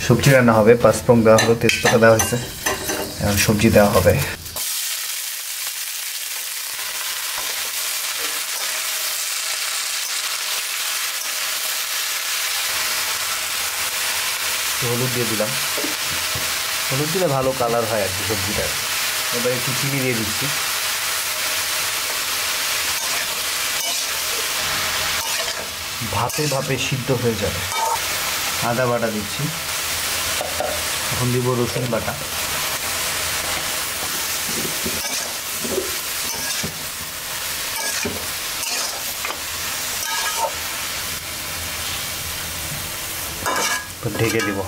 সবজি রান্না হবে। পাঁচফোড়ন দেওয়া হলো, তেজপাতা দেওয়া হয়েছে, এখন সবজি দেওয়া হবে। হলুদ দিয়ে দিলাম, হলুদ দিলে ভালো কালার হয় আর কি সবজিটার। এবার একটু চিনি দিয়ে দিচ্ছি। ভাপে ভাপে সিদ্ধ হয়ে যাবে। আদা বাটা দিচ্ছি, এখন দিব রসুন বাটা, ঢেকে দিব।